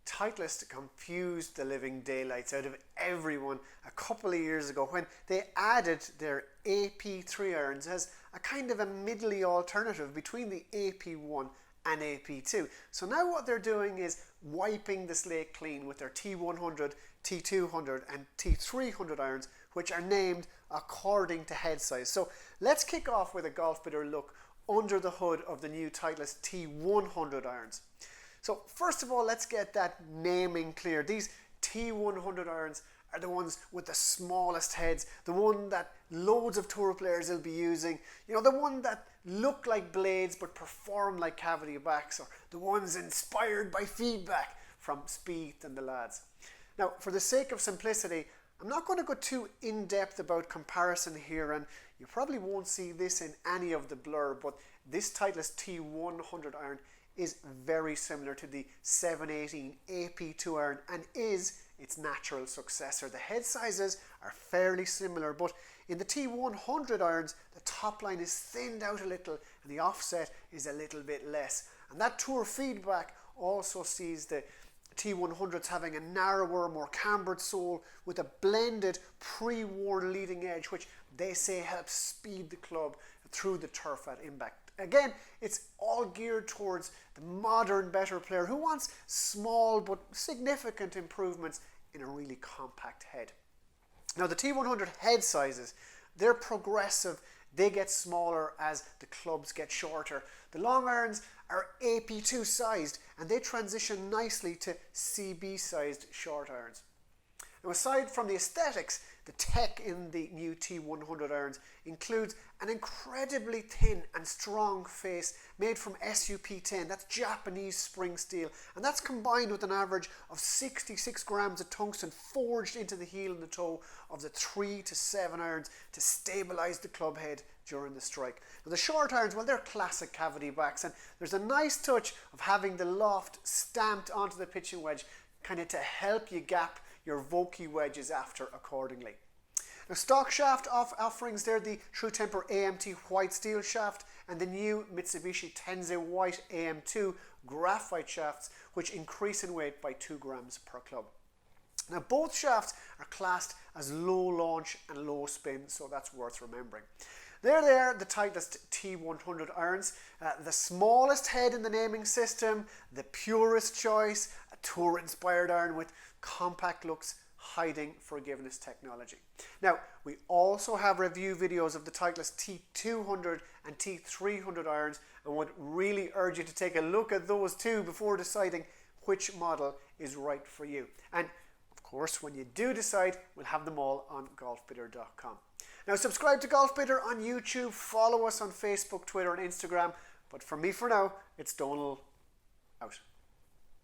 Titleist confused the living daylights out of everyone a couple of years ago when they added their AP3 irons as a kind of a middly alternative between the AP1 and AP2. So now what they're doing is wiping the slate clean with their T100, T200 and T300 irons, which are named according to head size. So let's kick off with a golf bidder look under the hood of the new Titleist T100 irons. So first of all, let's get that naming clear. These T100 irons are the ones with the smallest heads, the one that loads of tour players will be using, you know, the one that look like blades but perform like cavity backs, or the ones inspired by feedback from Spieth and the lads. Now, for the sake of simplicity, I'm not going to go too in-depth about comparison here, and you probably won't see this in any of the blur, but this Titleist T100 iron is very similar to the 718 AP2 iron and is its natural successor. The head sizes are fairly similar, but in the T100 irons, the top line is thinned out a little and the offset is a little bit less. And that tour feedback also sees the T100s having a narrower, more cambered sole with a blended pre-worn leading edge, which they say helps speed the club through the turf at impact. Again, it's all geared towards the modern, better player who wants small but significant improvements in a really compact head. Now, the T100 head sizes, they're progressive. They get smaller as the clubs get shorter. The long irons are AP2 sized and they transition nicely to CB sized short irons. Now, aside from the aesthetics, the tech in the new T100 irons includes an incredibly thin and strong face made from SUP10, that's Japanese spring steel, and that's combined with an average of 66 grams of tungsten forged into the heel and the toe of the 3 to 7 irons to stabilise the club head during the strike. Now, the short irons, well, they're classic cavity backs, and there's a nice touch of having the loft stamped onto the pitching wedge, kind of to help you gap your Vokey wedges after accordingly. Now, stock shaft offerings there, the True Temper AMT white steel shaft and the new Mitsubishi Tense white AM2 graphite shafts, which increase in weight by 2 grams per club. Now, both shafts are classed as low launch and low spin, so that's worth remembering. There they are, the Titleist T100 irons, the smallest head in the naming system, the purest choice, a tour-inspired iron with compact looks hiding forgiveness technology. Now, we also have review videos of the Titleist T200 and T300 irons and would really urge you to take a look at those too before deciding which model is right for you. And of course, when you do decide, we'll have them all on golfbidder.com. Now, subscribe to Golf Bidder on YouTube, follow us on Facebook, Twitter and Instagram. But for me for now, it's Donal out.